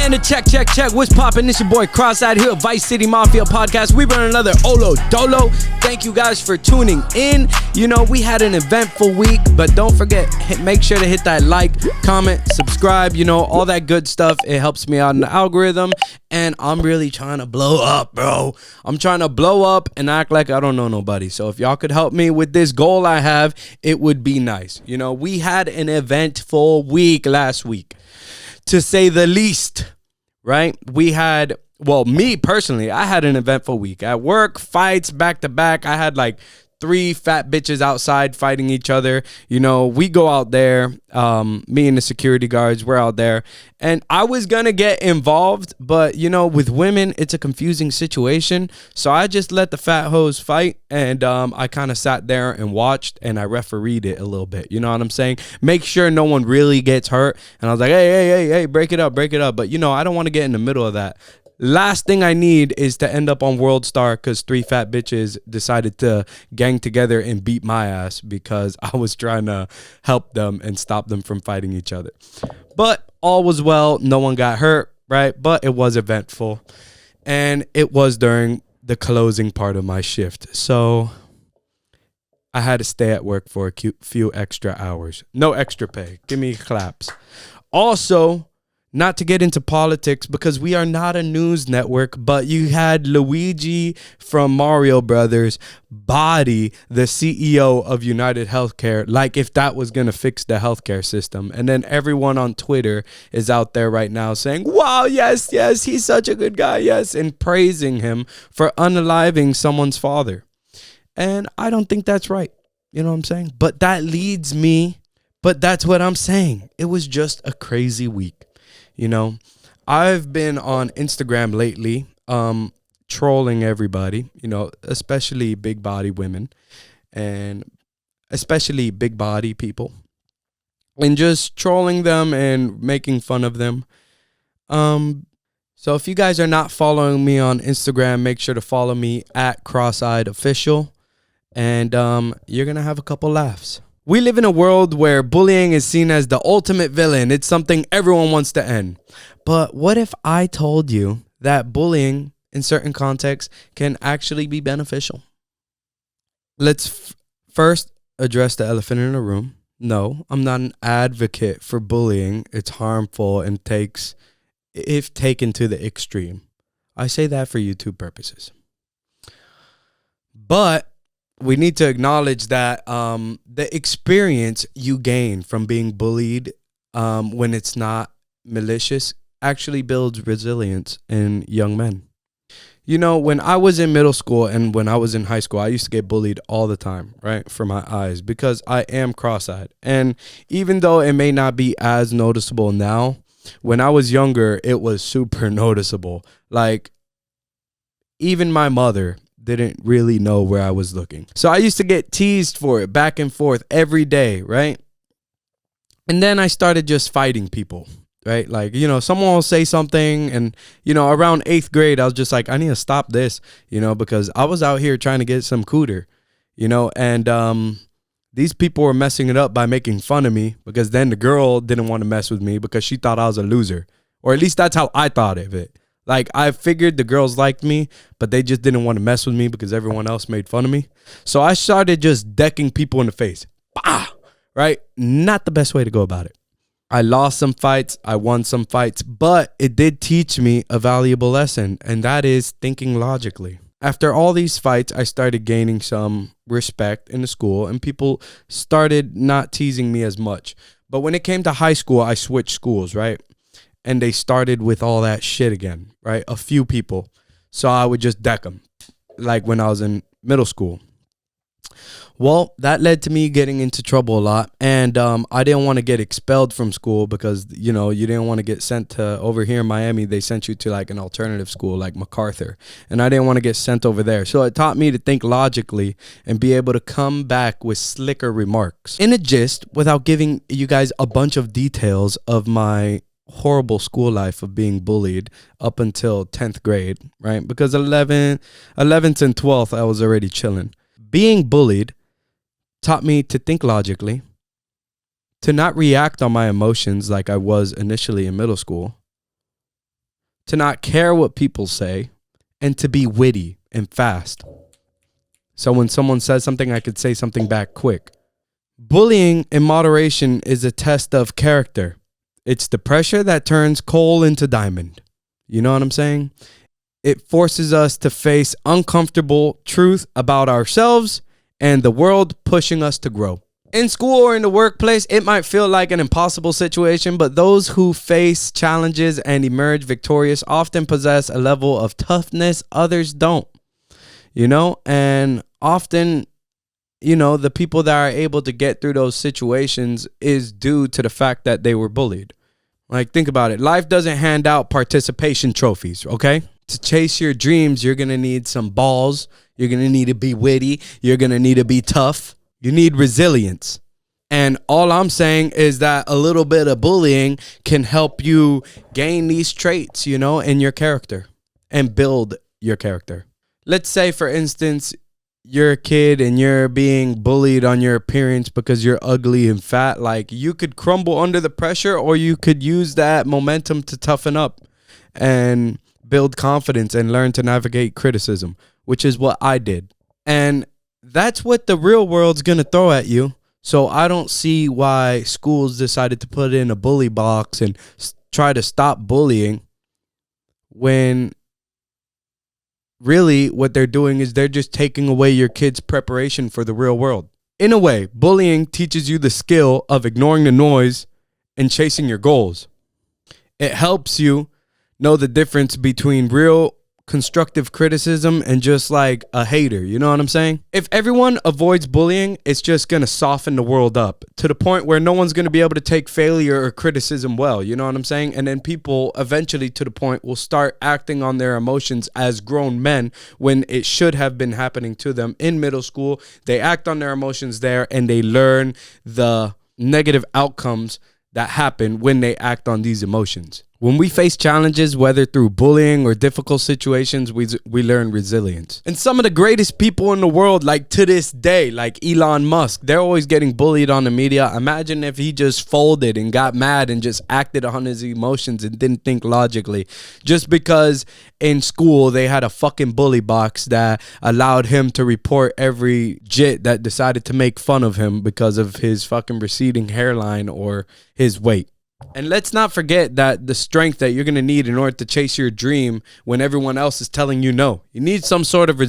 And check. What's poppin'? It's your boy Cross-Eyed here, Vice City Mafia podcast. We run another Olo Dolo. Thank you guys for tuning in. You know, we had an eventful week, but don't forget, make sure to hit that like, comment, subscribe, you know, all that good stuff. It helps me out in the algorithm. And I'm really trying to blow up, bro. I'm trying to blow up and act like I don't know nobody. So if y'all could help me with this goal I have, it would be nice. You know, we had an eventful week last week, to say the least, right? We had, well, me personally, I had an eventful week. At work, fights back to back. I had like 3 fat bitches outside fighting each other. You know, we go out there, me and the security guards, we're out there. And I was going to get involved, but, you know, with women, it's a confusing situation. So I just let the fat hoes fight, and I kind of sat there and watched, and I refereed it a little bit. You know what I'm saying? Make sure no one really gets hurt. And I was like, hey, break it up. But, you know, I don't want to get in the middle of that. Last thing I need is to end up on World Star because 3 fat bitches decided to gang together and beat my ass because I was trying to help them and stop them from fighting each other. But all was well. No one got hurt, right? But it was eventful. And it was during the closing part of my shift. So I had to stay at work for a few extra hours. No extra pay. Give me claps. Also, not to get into politics because we are not a news network, but you had Luigi from Mario Brothers body the CEO of United Healthcare like if that was going to fix the healthcare system. And then everyone on Twitter is out there right now saying, wow, yes, he's such a good guy, yes, and praising him for unaliving someone's father. And I don't think that's right. You know what I'm saying? But that's what I'm saying. It was just a crazy week. You know, I've been on Instagram lately, trolling everybody, you know, especially big body women and especially big body people, and just trolling them and making fun of them. So if you guys are not following me on Instagram, make sure to follow me at Cross-Eyed Official, and you're going to have a couple laughs. We live in a world where bullying is seen as the ultimate villain. It's something everyone wants to end. But what if I told you that bullying in certain contexts can actually be beneficial? Let's first address the elephant in the room. No, I'm not an advocate for bullying. It's harmful and if taken to the extreme. I say that for YouTube purposes. But we need to acknowledge that the experience you gain from being bullied when it's not malicious actually builds resilience in young men. You know, when I was in middle school and when I was in high school, I used to get bullied all the time, right, for my eyes because I am cross-eyed. And even though it may not be as noticeable now, when I was younger, it was super noticeable. Like, even my mother didn't really know where I was looking. So I used to get teased for it back and forth every day, right? And then I started just fighting people, right? Like, you know, someone will say something and, you know, around 8th grade, I was just like, I need to stop this, you know, because I was out here trying to get some cooter, you know, and these people were messing it up by making fun of me because then the girl didn't want to mess with me because she thought I was a loser, or at least that's how I thought of it. Like, I figured the girls liked me, but they just didn't want to mess with me because everyone else made fun of me. So I started just decking people in the face. Bah! Right? Not the best way to go about it. I lost some fights. I won some fights. But it did teach me a valuable lesson, and that is thinking logically. After all these fights, I started gaining some respect in the school, and people started not teasing me as much. But when it came to high school, I switched schools, right? And they started with all that shit again, right? A few people. So I would just deck them, like when I was in middle school. Well, that led to me getting into trouble a lot. And I didn't want to get expelled from school because, you know, you didn't want to get sent to, over here in Miami, they sent you to like an alternative school like MacArthur. And I didn't want to get sent over there. So it taught me to think logically and be able to come back with slicker remarks. In a gist, without giving you guys a bunch of details of my horrible school life of being bullied up until 10th grade, right? Because 11th and 12th, I was already chilling. Being bullied taught me to think logically, to not react on my emotions like I was initially in middle school, to not care what people say, and to be witty and fast. So when someone says something, I could say something back quick. Bullying in moderation is a test of character. It's the pressure that turns coal into diamond. You know what I'm saying? It forces us to face uncomfortable truth about ourselves and the world, pushing us to grow. In school or in the workplace, it might feel like an impossible situation, but those who face challenges and emerge victorious often possess a level of toughness others don't. And often, the people that are able to get through those situations is due to the fact that they were bullied. Like, think about it. Life doesn't hand out participation trophies, okay? To chase your dreams, you're going to need some balls. You're going to need to be witty. You're going to need to be tough. You need resilience. And all I'm saying is that a little bit of bullying can help you gain these traits, in your character and build your character. Let's say, for instance, you're a kid and you're being bullied on your appearance because you're ugly and fat. Like, you could crumble under the pressure, or you could use that momentum to toughen up and build confidence and learn to navigate criticism, which is what I did. And that's what the real world's going to throw at you. So I don't see why schools decided to put in a bully box and try to stop bullying, when really what they're doing is they're just taking away your kids' preparation for the real world. In a way, bullying teaches you the skill of ignoring the noise and chasing your goals. It helps you know the difference between real constructive criticism and just like a hater. You know what I'm saying? If everyone avoids bullying, it's just going to soften the world up to the point where no one's going to be able to take failure or criticism well. You know what I'm saying? And then people eventually, to the point, will start acting on their emotions as grown men when it should have been happening to them in middle school. They act on their emotions there, and they learn the negative outcomes that happen when they act on these emotions. When we face challenges, whether through bullying or difficult situations, we learn resilience. And some of the greatest people in the world, like to this day, like Elon Musk, they're always getting bullied on the media. Imagine if he just folded and got mad and just acted on his emotions and didn't think logically, just because in school they had a fucking bully box that allowed him to report every jit that decided to make fun of him because of his fucking receding hairline or his weight. And let's not forget that the strength that you're going to need in order to chase your dream when everyone else is telling you no. You need some sort of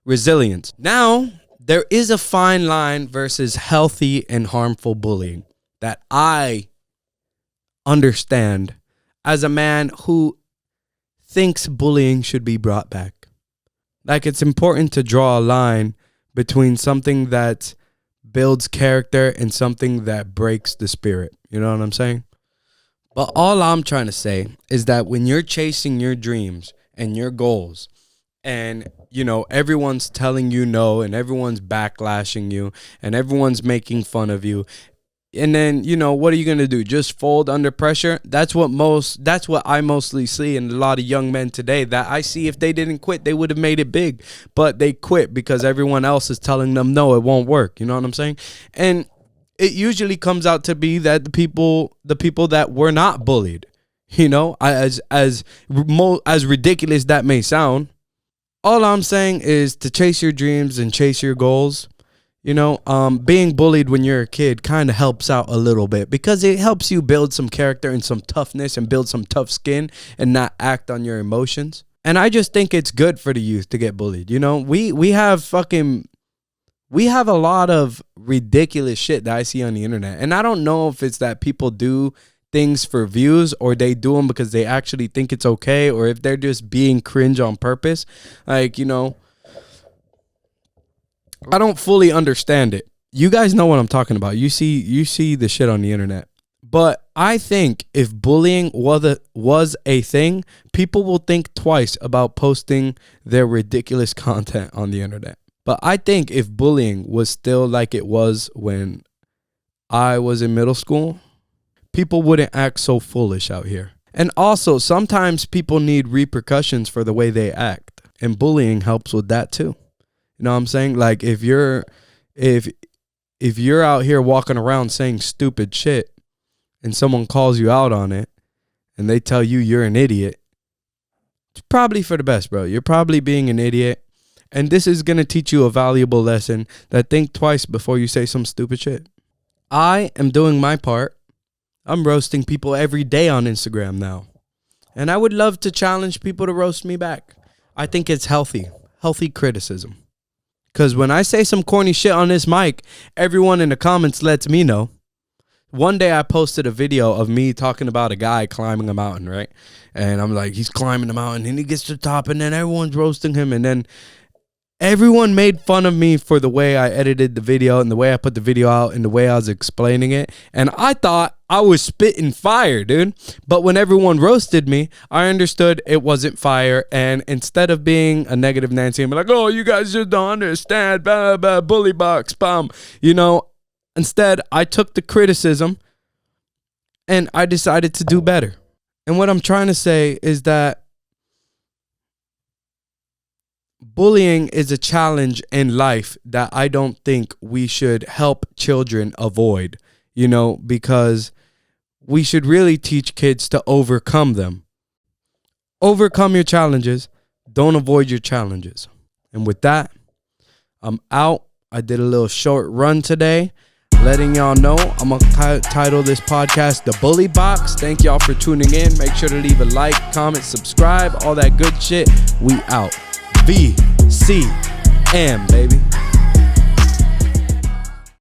resilience. Now, there is a fine line versus healthy and harmful bullying that I understand as a man who thinks bullying should be brought back. Like, it's important to draw a line between something that builds character and something that breaks the spirit. You know what I'm saying? But all I'm trying to say is that when you're chasing your dreams and your goals, and, everyone's telling you no, and everyone's backlashing you, and everyone's making fun of you, and then, what are you going to do? Just fold under pressure? That's what I mostly see in a lot of young men today, that I see if they didn't quit, they would have made it big. But they quit because everyone else is telling them, no, it won't work. You know what I'm saying? And it usually comes out to be that the people that were not bullied, as ridiculous that may sound. All I'm saying is to chase your dreams and chase your goals. Being bullied when you're a kid kind of helps out a little bit, because it helps you build some character and some toughness and build some tough skin and not act on your emotions. And I just think it's good for the youth to get bullied. We have a lot of ridiculous shit that I see on the internet. And I don't know if it's that people do things for views, or they do them because they actually think it's okay, or if they're just being cringe on purpose. Like, I don't fully understand it. You guys know what I'm talking about. You see the shit on the internet. But I think if bullying was a thing, people will think twice about posting their ridiculous content on the internet. But I think if bullying was still like it was when I was in middle school, people wouldn't act so foolish out here. And also, sometimes people need repercussions for the way they act, and bullying helps with that too. You know what I'm saying? Like, if you're out here walking around saying stupid shit and someone calls you out on it and they tell you you're an idiot, it's probably for the best, bro. You're probably being an idiot. And this is going to teach you a valuable lesson that think twice before you say some stupid shit. I am doing my part. I'm roasting people every day on Instagram now. And I would love to challenge people to roast me back. I think it's healthy criticism. Because when I say some corny shit on this mic, everyone in the comments lets me know. One day I posted a video of me talking about a guy climbing a mountain, right? And I'm like, he's climbing the mountain and he gets to the top and then everyone's roasting him. And then everyone made fun of me for the way I edited the video and the way I put the video out and the way I was explaining it. And I thought I was spitting fire, dude. But when everyone roasted me, I understood it wasn't fire. And instead of being a negative Nancy and be like, oh, you guys just don't understand, blah, blah, bully box, bomb, instead I took the criticism and I decided to do better. And what I'm trying to say is that bullying is a challenge in life that I don't think we should help children avoid, because we should really teach kids to overcome them. Overcome your challenges. Don't avoid your challenges. And with that, I'm out. I did a little short run today, letting y'all know I'm going to title this podcast The Bully Box. Thank y'all for tuning in. Make sure to leave a like, comment, subscribe, all that good shit. We out. VCM, baby.